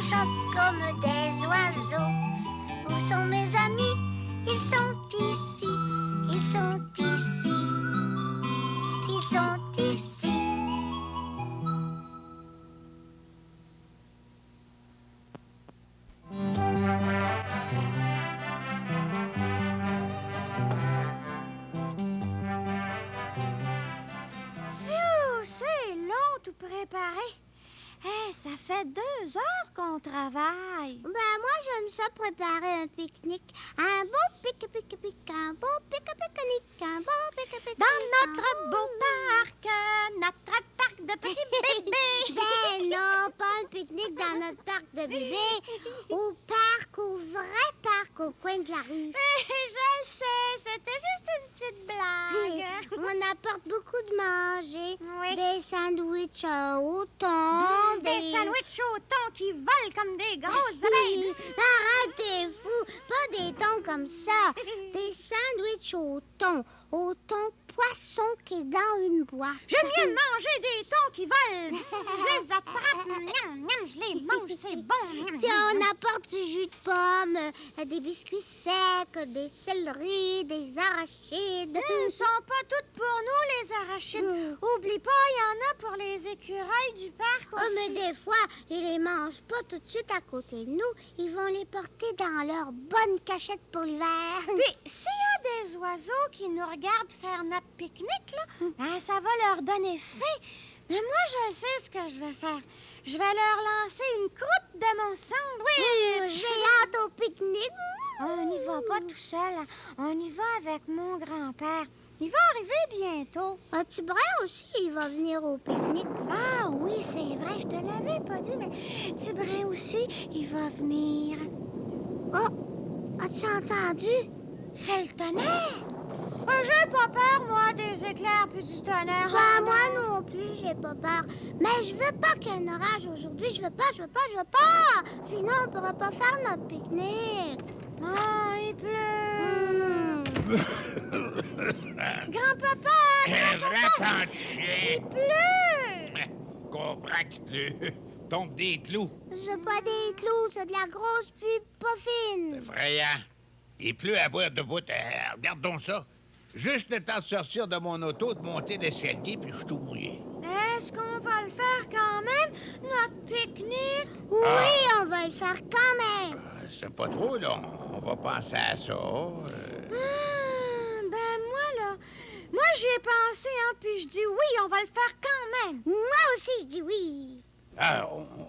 chantent comme des oiseaux. Où sont mes amis? Ils sont ici, ils sont ici, ils sont ici. Phew, c'est long tout préparé. Hey, ça fait 2 heures qu'on travaille. Ben moi j'aime ça préparer un pique-nique. Un beau pique-pique-pique, un beau pique-pique-nique, un beau pique-pique-nique. Dans notre beau parc de petits bébés. Ben non, pas un pique-nique dans notre parc de bébés. Au parc, au vrai parc, au coin de la rue. Je le sais, c'était juste une petite blague. On apporte beaucoup de manger. Oui. Des sandwichs au thon. Des sandwichs au thon qui volent comme des grosses abeilles. Arrête, t'es fou. Pas des thons comme ça. Des sandwichs au thon poisson qui est dans une boîte. J'aime mieux manger des thons qui volent. Si je les attrape, miam, miam, je les mange, c'est bon. Miam, Puis miam. on apporte du jus de pomme, des biscuits secs, des céleris, des arachides. Ils sont pas toutes pour nous, les arachides. Oublie pas, il y en a pour les écureuils du parc Oh, aussi. mais des fois, ils les mangent pas tout de suite à côté de nous. Ils vont les porter dans leur bonne cachette pour l'hiver. Puis, s'il y a des oiseaux qui nous regardent faire notre pique-nique, là, ben, ça va leur donner faim. Mais moi, je sais ce que je vais faire. Je vais leur lancer une croûte de mon sandwich. J'ai hâte au pique-nique. On n'y va pas tout seul. Hein. On y va avec mon grand-père. Il va arriver bientôt. Tibrin aussi, il va venir au pique-nique. Ah oui, c'est vrai, je te l'avais pas dit, mais Tibrin aussi, il va venir. Oh, as-tu entendu? C'est le tonnerre. J'ai pas peur, moi, des éclairs puis du tonnerre. Ben, moi non plus, j'ai pas peur. Mais je veux pas qu'il y ait un orage aujourd'hui. Je veux pas. Sinon, on pourra pas faire notre pique-nique. Ah, il pleut. Grand-papa! Va-t'en de chien! Il pleut! Comprends qu'il pleut. Tombe des clous. C'est pas des clous, c'est de la grosse pluie pas C'est fine. effrayant. Il pleut à boire debout. Regarde donc ça. Juste le temps de sortir de mon auto, de monter l'escalier, puis je suis tout mouillé. Est-ce qu'on va le faire quand même, notre pique-nique? Oui, on va le faire quand même. C'est pas trop, là. On va penser à ça. Ben moi, j'y ai pensé, hein, puis je dis oui, on va le faire quand même. Moi aussi, je dis oui.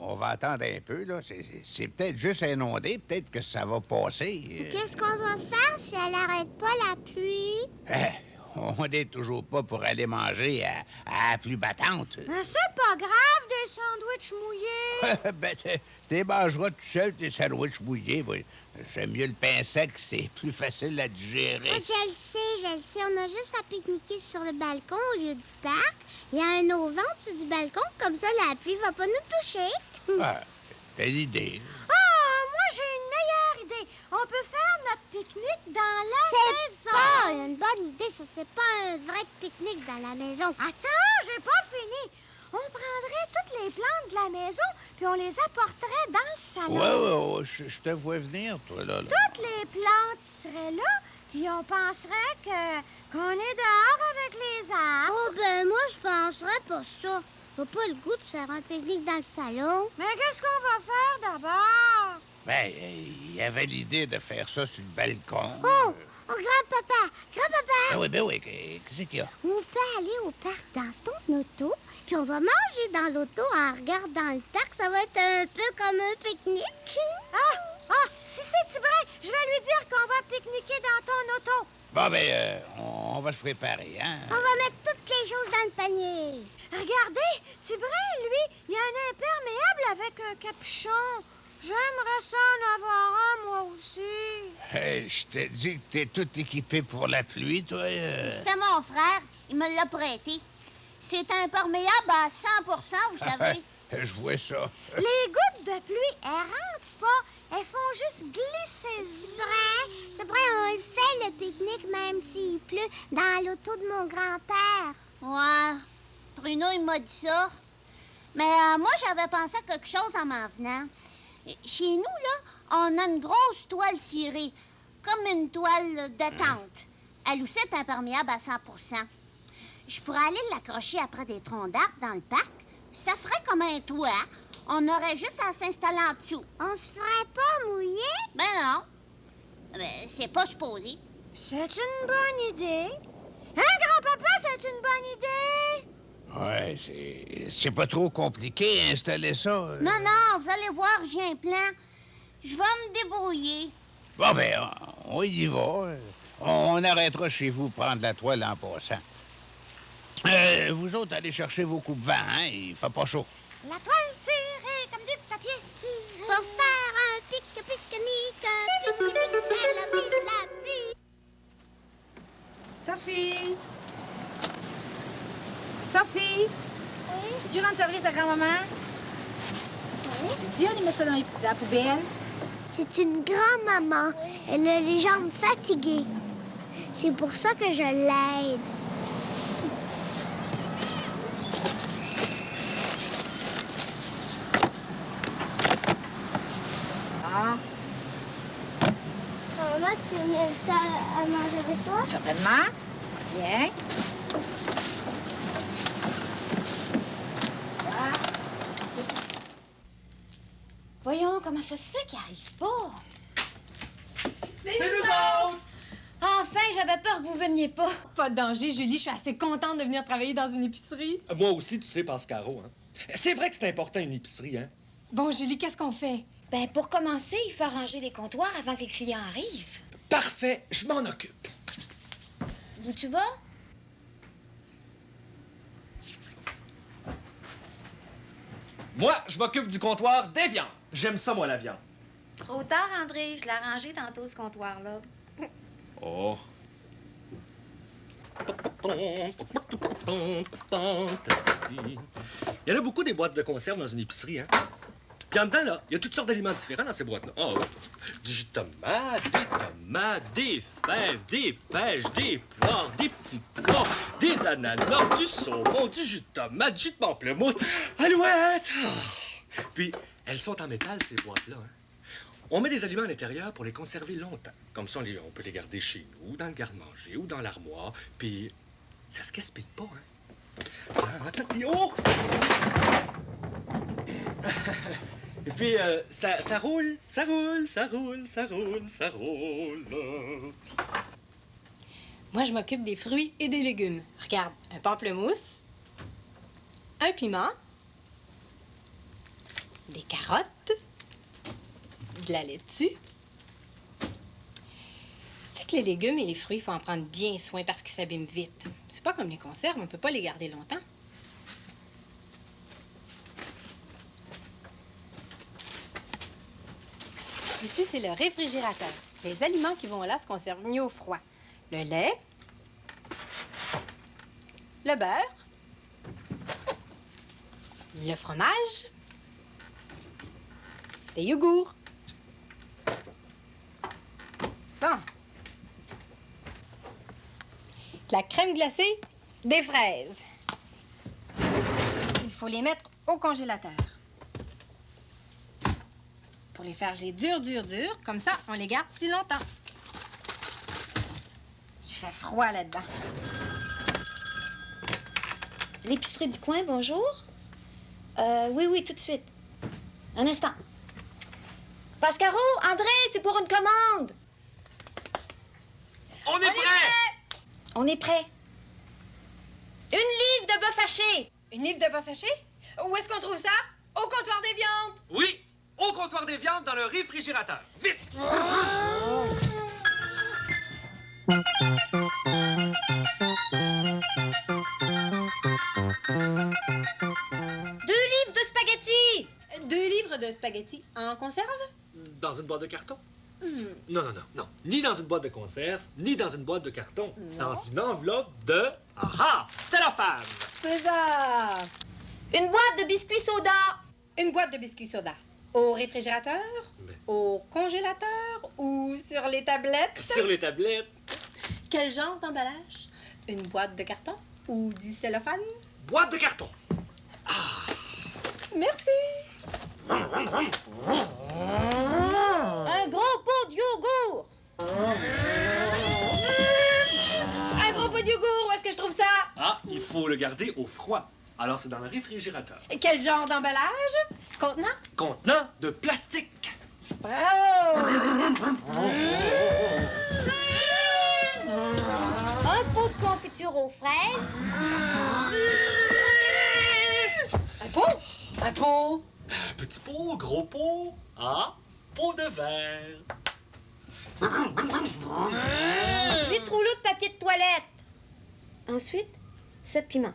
On va attendre un peu, là. C'est peut-être juste inondé. Peut-être que ça va passer. Qu'est-ce qu'on va faire si elle arrête pas la pluie? On n'est toujours pas pour aller manger à la pluie battante. Mais c'est pas grave, des sandwichs mouillés. Ben, t'es mangeras tout seul, tes sandwichs mouillés. Moi. J'aime mieux le pain sec, c'est plus facile à digérer. Je le sais. On a juste à pique-niquer sur le balcon au lieu du parc. Il y a un auvent au-dessus du balcon, comme ça la pluie va pas nous toucher. Ah, t'as l'idée. Moi, j'ai une meilleure idée. On peut faire notre pique-nique dans la C'est maison. pas une bonne idée, ça. C'est pas un vrai pique-nique dans la maison. Attends, j'ai pas fini. On prendrait toutes les plantes de la maison, puis on les apporterait dans le salon. Ouais, je te vois venir, toi, là. Toutes les plantes seraient là, puis on penserait qu'on est dehors avec les arbres. Oh, ben moi, je penserais pas ça. J'ai pas le goût de faire un pique-nique dans le salon. Mais qu'est-ce qu'on va faire d'abord? Ben, il y avait l'idée de faire ça sur le balcon. Oh, grand-papa! Ben oui, qu'est-ce qu'il y a? On peut aller au parc dans ton auto, puis on va manger dans l'auto en regardant le parc. Ça va être un peu comme un pique-nique. Si c'est Tibrin, je vais lui dire qu'on va pique-niquer dans ton auto. Bon, ben, on va se préparer, hein? On va mettre toutes les choses dans le panier. Regardez, Tibrin, lui, il a un imperméable avec un capuchon. J'aimerais ça en avoir un, moi aussi. Hey, je t'ai dit que t'es tout équipé pour la pluie, toi. C'était mon frère. Il me l'a prêté. C'est imperméable à 100 vous savez. Je vois ça. Les gouttes de pluie, elles rentrent pas. Elles font juste glisser. C'est vrai, on le fait, le pique-nique, même s'il pleut, dans l'auto de mon grand-père. Ouais. Bruno, il m'a dit ça. Mais moi, j'avais pensé à quelque chose en m'en venant. Chez nous, là, on a une grosse toile cirée, comme une toile de tente. Elle aussi est imperméable à 100 %. Je pourrais aller l'accrocher après des troncs d'arbres dans le parc. Ça ferait comme un toit. On aurait juste à s'installer en dessous. On se ferait pas mouiller? Ben non. Ben, c'est pas supposé. C'est une bonne idée. Hein, grand-papa, c'est une bonne idée? Ouais, c'est pas trop compliqué, installer ça. Non, non, vous allez voir, j'ai un plan. Je vais me débrouiller. Bon, ben, on y va. On arrêtera chez vous prendre la toile en passant. Vous autres, allez chercher vos coupes-vents, hein? Il fait pas chaud. La toile cirée comme du papier ciré. Pour faire un pique-nique, elle vive la pluie. Sophie! Sophie! Oui? Tu rends service à grand-maman? Oui? Tu viens de mettre ça dans la poubelle? C'est une grand-maman. Elle a les jambes fatiguées. C'est pour ça que je l'aide. Ah, Maman, tu veux ça à manger avec toi? certainement. Bien. Voyons, comment ça se fait qu'il arrive pas? C'est nous autres! Enfin, j'avais peur que vous veniez pas. Pas de danger, Julie, je suis assez contente de venir travailler dans une épicerie. Moi aussi, tu sais, Pascaro, hein? C'est vrai que c'est important, une épicerie, hein? Bon, Julie, qu'est-ce qu'on fait? Ben, pour commencer, il faut arranger les comptoirs avant que les clients arrivent. Parfait, je m'en occupe. D'où tu vas? Moi, je m'occupe du comptoir des viandes. J'aime ça, moi, la viande. Trop tard, André. Je l'ai arrangé tantôt, ce comptoir-là. Oh. Il y en a beaucoup des boîtes de conserve dans une épicerie, hein? Puis en dedans, là, il y a toutes sortes d'aliments différents dans ces boîtes-là. Oh, du jus de tomate, des fèves, des pêches, des poires, des petits pois, des ananas, du saumon, du jus de tomate, du jus de pamplemousse. Alouette! Oh. Puis, elles sont en métal, ces boîtes-là, hein? On met des aliments à l'intérieur pour les conserver longtemps. Comme ça, on peut les garder chez nous, dans le garde-manger ou dans l'armoire. Puis, ça se gaspille pas, hein? Oh! Et puis, ça roule, ça roule, ça roule, ça roule, ça roule. Moi, je m'occupe des fruits et des légumes. Regarde, un pamplemousse, un piment, des carottes, de la laitue. Tu sais que les légumes et les fruits, il faut en prendre bien soin parce qu'ils s'abîment vite. C'est pas comme les conserves, on peut pas les garder longtemps. Ici, c'est le réfrigérateur. Les aliments qui vont là se conservent mieux au froid. Le lait, le beurre, le fromage, les yogourts. Bon. De la crème glacée, des fraises. Il faut les mettre au congélateur. Pour les faire geler dur, comme ça, on les garde plus longtemps. Il fait froid là-dedans. L'épicerie du coin, bonjour. Oui, tout de suite. Un instant. Pascaro, André, c'est pour une commande. On est prêt! On est prêt. Une livre de bœuf haché. Une livre de bœuf haché? Où est-ce qu'on trouve ça? Au comptoir des viandes. Oui, au comptoir des viandes dans le réfrigérateur. Vite! Deux livres de spaghettis. 2 livres de spaghettis en conserve? Dans une boîte de carton? Non. Ni dans une boîte de conserve, ni dans une boîte de carton. Dans une enveloppe de... cellophane! C'est ça! Une boîte de biscuits soda. Une boîte de biscuits soda. Au réfrigérateur? Mais- Au congélateur? Ou sur les tablettes? Sur les tablettes. Quel genre d'emballage? Une boîte de carton? Ou du cellophane? Boîte de carton. Merci! faut le garder au froid. Alors, c'est dans le réfrigérateur. Et quel genre d'emballage? Contenant? Contenant de plastique. Bravo! Un pot de confiture aux fraises. Un pot? Un pot? Petit pot, gros pot. Ah, pot de verre. 8 rouleaux de papier de toilette. Ensuite, 7 piments.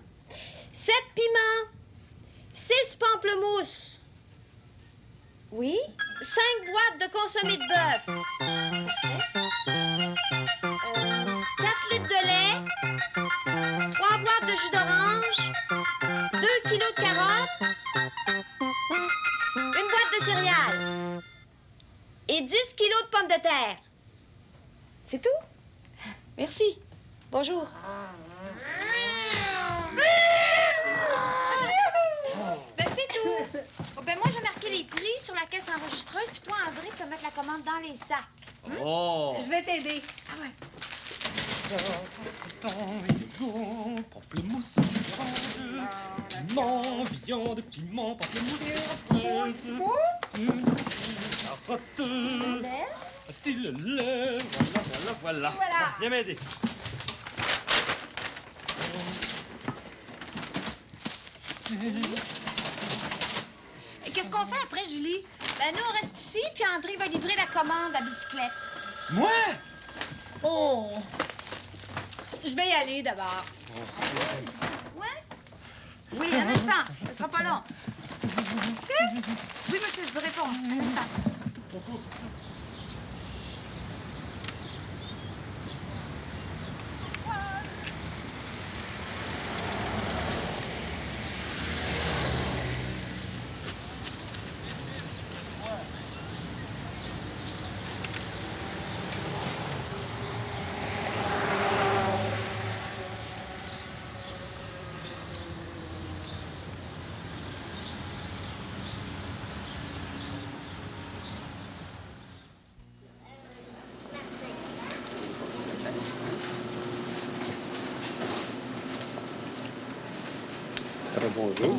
7 piments. 6 pamplemousses. Oui. 5 boîtes de consommé de bœuf. 4 litres de lait. 3 boîtes de jus d'orange. 2 kilos de carottes. Une boîte de céréales. Et 10 kilos de pommes de terre. C'est tout? Merci. Bonjour. Ben, c'est tout. Oh, ben, moi, j'ai marqué les prix sur la caisse enregistreuse, puis toi, André, tu vas mettre la commande dans les sacs. Oh! Je vais t'aider. Ah ouais. Pamplemousse, orange, piment, viande, piment, pamplemousse, fraise, carotte, le lait, voilà. Voilà. Viens m'aider. Et qu'est-ce qu'on fait après, Julie? Ben, nous, on reste ici, puis André va livrer la commande à bicyclette. Moi? Oh! Je vais y aller d'abord. Oui, un instant. Ça sera pas long. Oui, monsieur, je vous réponds. Un instant. Bonjour.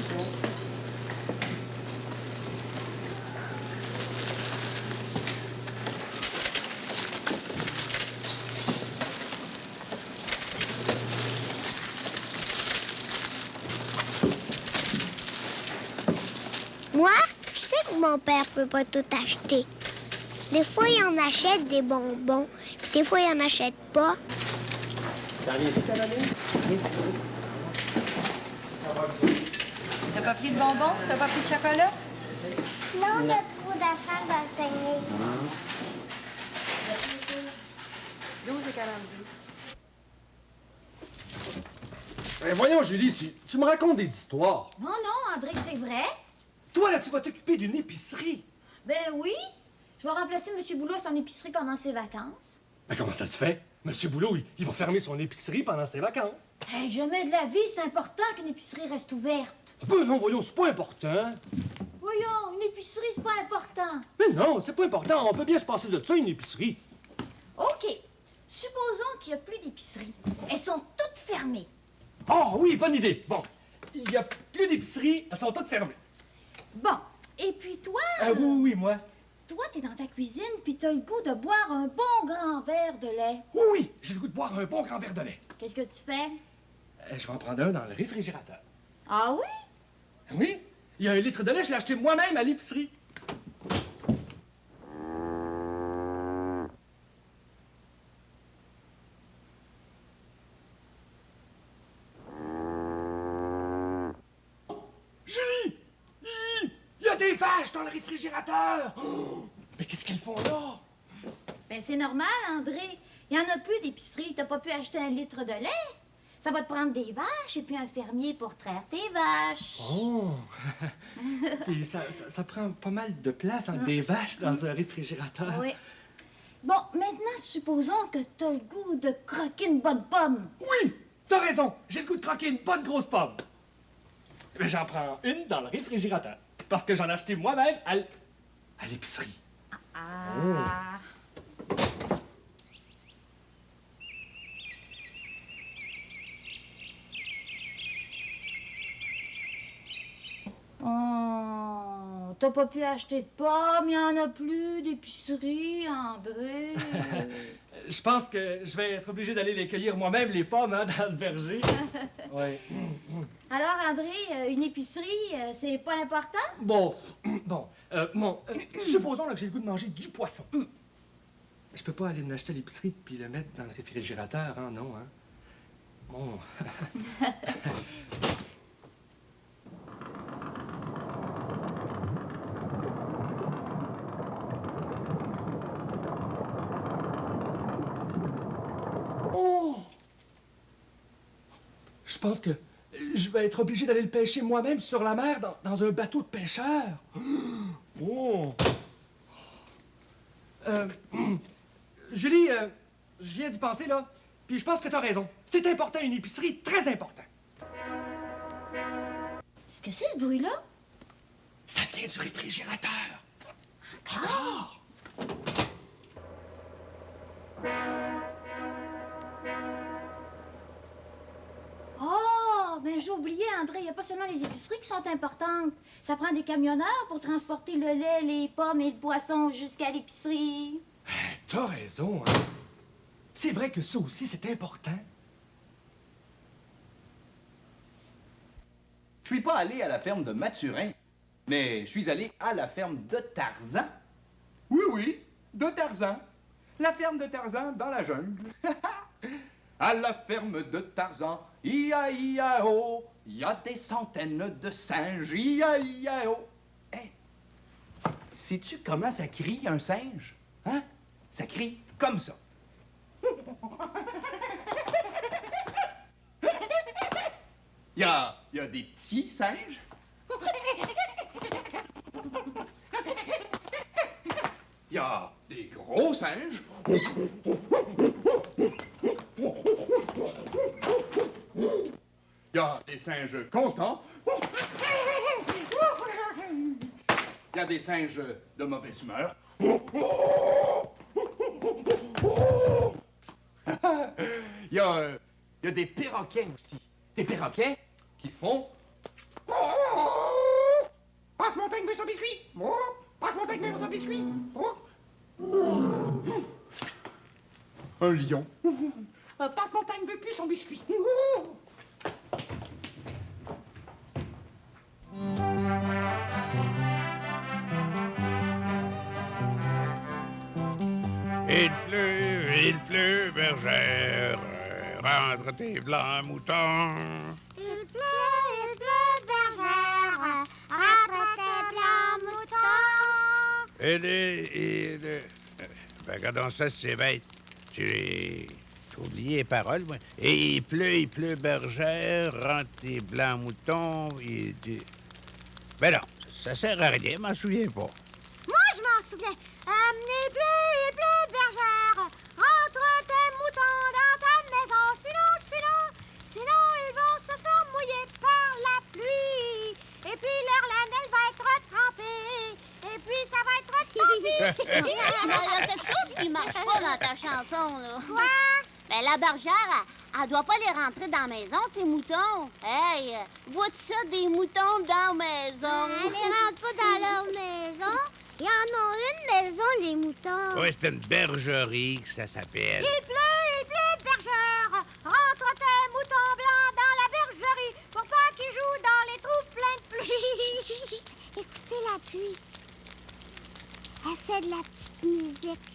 Moi, je sais que mon père peut pas tout acheter. Des fois, il en achète des bonbons, puis des fois, il en achète pas. T'as pas pris de bonbons? T'as pas pris de chocolat? Non, il y a trop d'affaires dans le panier. 12,42. Voyons, Julie, tu me racontes des histoires. Non, non, André, c'est vrai. Toi, là, tu vas t'occuper d'une épicerie. Ben oui. Je vais remplacer M. Boulot à son épicerie pendant ses vacances. Mais comment ça se fait? Monsieur Boulot, il va fermer son épicerie pendant ses vacances. Hey, jamais de la vie, c'est important qu'une épicerie reste ouverte. Ben non, voyons, c'est pas important. Voyons, une épicerie, c'est pas important. Mais non, c'est pas important. On peut bien se passer de ça, une épicerie. OK. Supposons qu'il n'y a plus d'épicerie. Elles sont toutes fermées. Oh oui, bonne idée. Bon, il y a plus d'épiceries, elles sont toutes fermées. Bon. Et puis toi... Oui, moi. Toi, t'es dans ta cuisine, puis t'as le goût de boire un bon grand verre de lait. Oui, j'ai le goût de boire un bon grand verre de lait. Qu'est-ce que tu fais? Je vais en prendre un dans le réfrigérateur. Ah oui? Oui, il y a 1 litre de lait, je l'ai acheté moi-même à l'épicerie. Julie! Il y a des vaches dans le réfrigérateur! Oh, mais qu'est-ce qu'elles font là? Ben, c'est normal, André. Il n'y en a plus d'épicerie. T'as pas pu acheter 1 litre de lait. Ça va te prendre des vaches et puis un fermier pour traire tes vaches. Oh! Puis ça prend pas mal de place, hein, des vaches dans un réfrigérateur. Oui. Bon, maintenant, supposons que t'as le goût de croquer une bonne pomme. Oui! T'as raison! J'ai le goût de croquer une bonne grosse pomme. Mais j'en prends une dans le réfrigérateur. Parce que j'en ai acheté moi-même à l'épicerie. Ah. t'as pas pu acheter de pommes, il y en a plus d'épicerie, André. Je pense que je vais être obligé d'aller les cueillir moi-même, les pommes, hein, dans le verger. Oui. Alors, André, une épicerie, c'est pas important? Bon, supposons là, que j'ai le goût de manger du poisson. Je peux pas aller l'acheter à l'épicerie puis le mettre dans le réfrigérateur, hein, non, hein? Bon. Je pense que je vais être obligé d'aller le pêcher moi-même sur la mer dans un bateau de pêcheurs. Oh! Julie, je viens d'y penser, là. Puis je pense que t'as raison. C'est important, une épicerie, très important. Qu'est-ce que c'est, ce bruit-là? Ça vient du réfrigérateur. Encore? Oh, ben j'ai oublié, André, il n'y a pas seulement les épiceries qui sont importantes. Ça prend des camionneurs pour transporter le lait, les pommes et le poisson jusqu'à l'épicerie. T'as raison, hein. C'est vrai que ça aussi, c'est important. Je suis pas allé à la ferme de Mathurin, mais je suis allé à la ferme de Tarzan. Oui, de Tarzan. La ferme de Tarzan dans la jungle. À la ferme de Tarzan, ia-ia-o, il y a des centaines de singes, ia-ia-o. Hey, sais-tu comment ça crie, un singe? Hein? Ça crie comme ça. Il y a des petits singes. Il y a des gros singes. Il y a des singes contents. Il y a des singes de mauvaise humeur. Il y a des perroquets aussi. Des perroquets qui font... Passe-montagne veut son biscuit. Passe-montagne veut son biscuit. Un lion. Passe-montagne veut plus son biscuit. Il pleut, bergère, rentre tes blancs moutons. Il pleut, bergère, rentre tes blancs moutons. Ben, regardons ça, c'est bête. J'ai oublié les paroles, moi. Et il pleut, bergère, rentre tes blancs moutons. Ben non, ça sert à rien, je m'en souviens pas. Moi, je m'en souviens. Il pleut, bergère, rentre tes moutons dans ta maison, sinon, ils vont se faire mouiller par la pluie. Et puis, leur laine, elle va être trempée. Et puis, ça va être tant pis. Il y a quelque chose qui marche pas dans ta chanson, là. Quoi? Ben, la bergère, elle doit pas les rentrer dans la maison, ces moutons. Hey, vois-tu ça, des moutons dans la maison? Ils ne rentrent pas dans leur maison. Ils en ont une maison, les moutons. Oui, c'est une bergerie que ça s'appelle. Il pleut, bergère, rentre tes moutons blancs dans la bergerie pour pas qu'ils jouent dans les trous pleins de pluie. Chut, écoutez la pluie. Elle fait de la petite musique.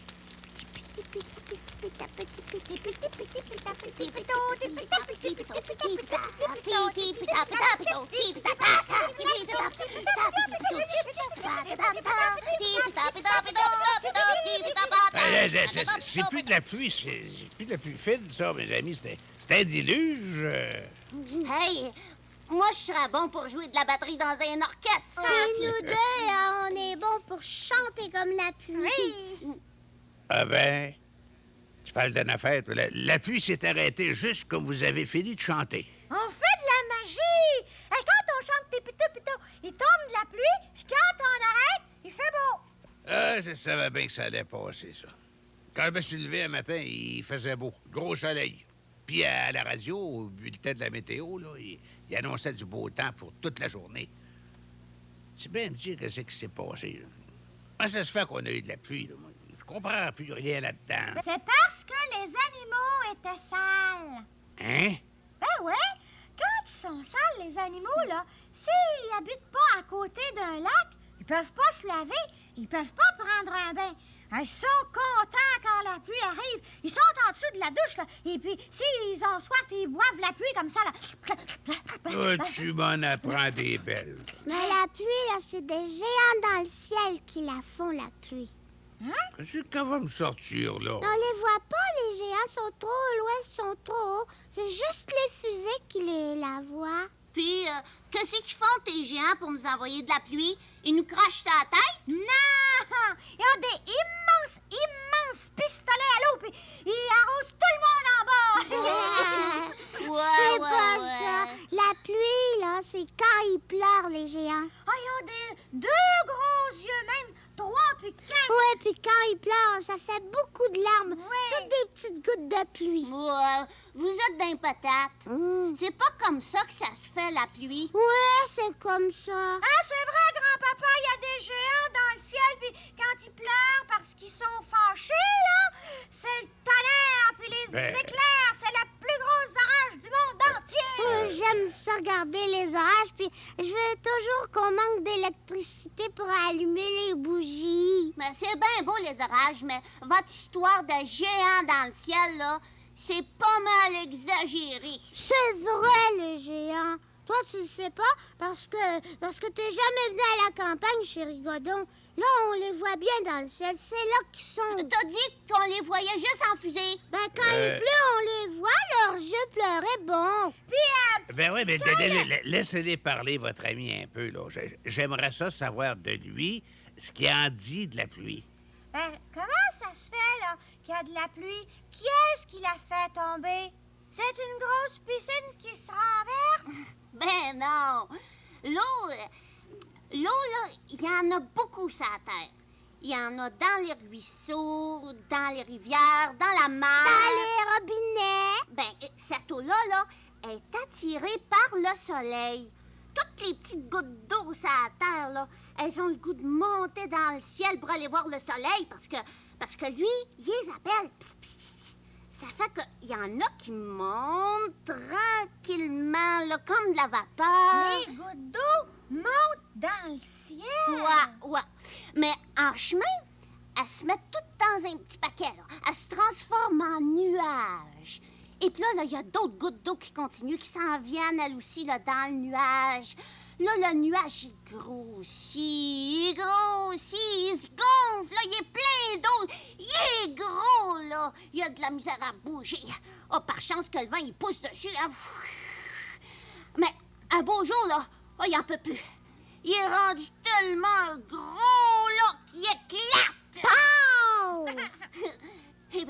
C'est plus de la pluie, c'est plus de la pluie fine, ça, mes amis. C'est un déluge. Hey, moi, je serais bon pour jouer de la batterie dans un orchestre. Et nous deux, on est bons pour chanter comme la pluie. Ah ben, tu parles d'une affaire. La pluie s'est arrêtée juste comme vous avez fini de chanter. On fait de la magie. Et quand on chante tes pitou, il tombe de la pluie, puis quand on arrête, il fait beau. Ah, je savais bien que ça allait passer, ça. Quand je me suis levé un matin, il faisait beau. Gros soleil. Puis à la radio, au bulletin de la météo, là, il annonçait du beau temps pour toute la journée. C'est bien me dire qu'est-ce qui s'est passé, là. Comment ça se fait qu'on a eu de la pluie, là? Moi, je comprends plus rien là-dedans. C'est parce que les animaux étaient sales. Hein? Ben ouais, quand ils sont sales, les animaux, là, s'ils habitent pas à côté d'un lac, ils peuvent pas se laver, ils peuvent pas prendre un bain. Ils sont contents quand la pluie arrive. Ils sont en dessous de la douche, là. Et puis, s'ils ont soif, ils boivent la pluie comme ça, là. Toi, tu m'en apprends des belles. Mais la pluie, là, c'est des géants dans le ciel qui la font, la pluie. Qu'est-ce qu'on va me sortir, là? On les voit pas, les géants sont trop loin, sont trop hauts. C'est juste les fusées qui la voient. Puis, qu'est-ce qu'ils font, tes géants, pour nous envoyer de la pluie? Ils nous crachent sur la tête? Non! Ils ont des immenses pistolets à l'eau, puis ils arrosent tout le monde en bas. C'est pas ça. La pluie, là, c'est quand ils pleurent, les géants. Ah, ils ont deux gros yeux, même 3 puis 4. Ouais, puis quand ils pleurent, ça fait beaucoup de larmes. Toutes des petites gouttes de pluie. Vous êtes d'un patate. C'est pas comme ça que ça se fait, la pluie. Ouais, c'est comme ça. Ah, c'est vrai, grand-papa, il y a des géants dans le ciel, puis quand ils pleurent parce qu'ils sont fâchés, là, c'est le tonnerre, puis les éclairs, c'est la plus grosse orage du monde entier. J'aime ça regarder les orages, puis je veux toujours qu'on manque d'électricité pour allumer les bougies. Mais c'est bien beau, les orages, mais votre histoire de géants dans le ciel, là, c'est pas mal exagéré. C'est vrai, les géants. Toi, tu le sais pas parce que t'es jamais venu à la campagne chez Rigodon. Là, on les voit bien dans le ciel. C'est là qu'ils sont. T'as dit qu'on les voyait juste en fusée. Ben, quand il pleut, on les voit. Leurs yeux pleuraient bon. Puis, Ben oui, mais laissez-les parler, votre ami, un peu, là. J'aimerais ça savoir de lui ce qu'il en dit de la pluie. Comment ça se fait, là, qu'il y a de la pluie? Qui est-ce qui l'a fait tomber? C'est une grosse piscine qui se renverse? Ben non. L'eau, là, il y en a beaucoup sur la terre. Il y en a dans les ruisseaux, dans les rivières, dans la mer. Dans les robinets. Ben, cette eau-là, là, est attirée par le soleil. Toutes les petites gouttes d'eau sur la terre, là, elles ont le goût de monter dans le ciel pour aller voir le soleil parce que lui, il les appelle. Psst, psst, psst, psst. Ça fait qu'il y en a qui montent tranquillement, là, comme de la vapeur. Les gouttes d'eau montent dans le ciel. Ouais. Mais en chemin, elles se mettent toutes dans un petit paquet, là. Elles se transforment en nuages. Et puis là, il y a d'autres gouttes d'eau qui continuent, qui s'en viennent, elles aussi, là, dans le nuage. Là, le nuage, il grossit, il se gonfle, là, il est plein d'eau, il est gros, là. Il y a de la misère à bouger. Oh, par chance que le vent, il pousse dessus, hein. Mais un beau jour, là, oh, il en peut plus. Il est rendu tellement gros, là, qu'il éclate. Pow!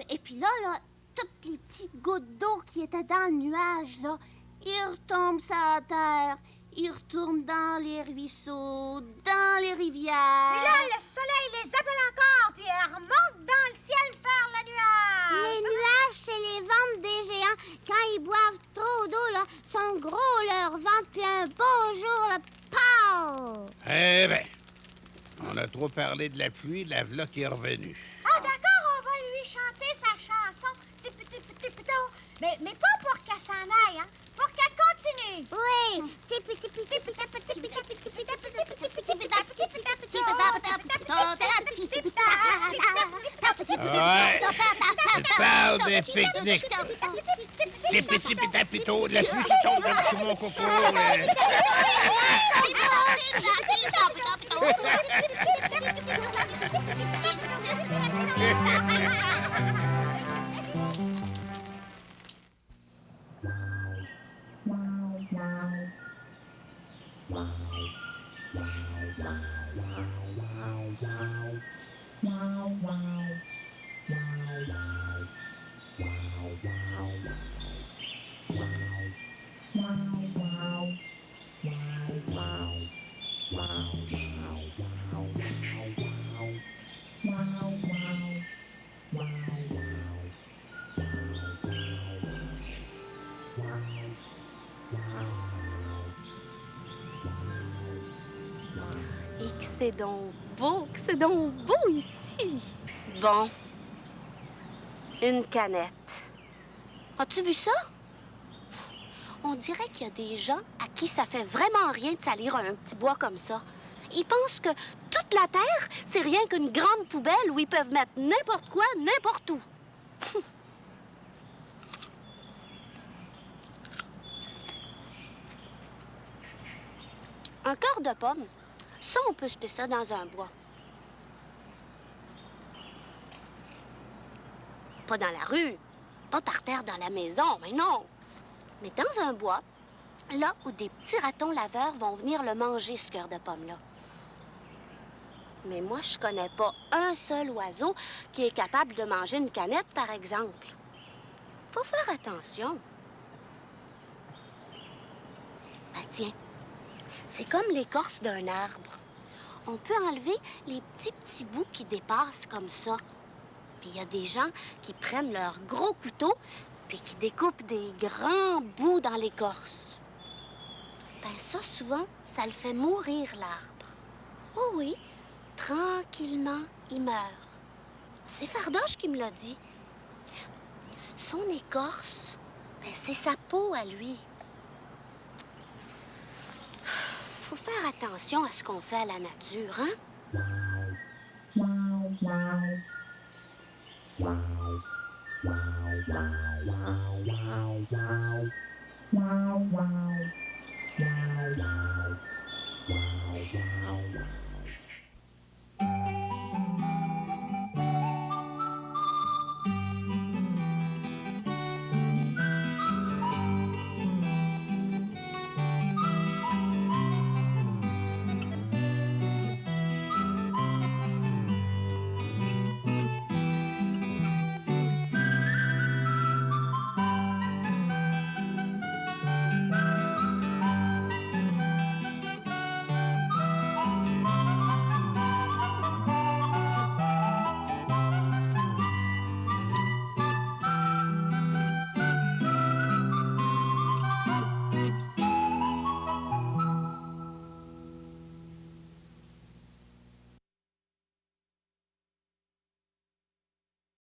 Et puis là, toutes les petites gouttes d'eau qui étaient dans le nuage, là, ils retombent sur la terre. Ils retournent dans les ruisseaux, dans les rivières. Et là, le soleil les appelle encore, puis elles remontent dans le ciel faire le nuage. Les nuages, c'est les ventres des géants. Quand ils boivent trop d'eau, là, sont gros leurs ventres, puis un beau jour, là, pow! Eh bien, on a trop parlé de la pluie, la v'là qui est revenue. Ah, d'accord, on va lui chanter sa chanson. Tip-tip-tip-tip-to. Mais pas pour qu'elle s'en aille, hein? Pour qu'elle continue. Oui. Ouais, tu parles des pique-niques. Des petits pétapitos, de la pluie qui tombe dans mon coco. Wow. c'est donc beau ici. Bon, une canette. As-tu vu ça? On dirait qu'il y a des gens à qui ça fait vraiment rien de salir un petit bois comme ça. Ils pensent que toute la terre, c'est rien qu'une grande poubelle où ils peuvent mettre n'importe quoi, n'importe où. Un cœur de pomme, ça, on peut jeter ça dans un bois. Pas dans la rue, pas par terre dans la maison, mais non. Mais dans un bois, là où des petits ratons laveurs vont venir le manger, ce cœur de pomme-là. Mais moi, je connais pas un seul oiseau qui est capable de manger une canette, par exemple. Faut faire attention. Ben tiens, c'est comme l'écorce d'un arbre. On peut enlever les petits bouts qui dépassent comme ça. Mais il y a des gens qui prennent leur gros couteau puis qui découpent des grands bouts dans l'écorce. Ben ça, souvent, ça le fait mourir, l'arbre. Oh oui, tranquillement, il meurt. C'est Fardoche qui me l'a dit. Son écorce, ben c'est sa peau à lui. Faut faire attention à ce qu'on fait à la nature, hein?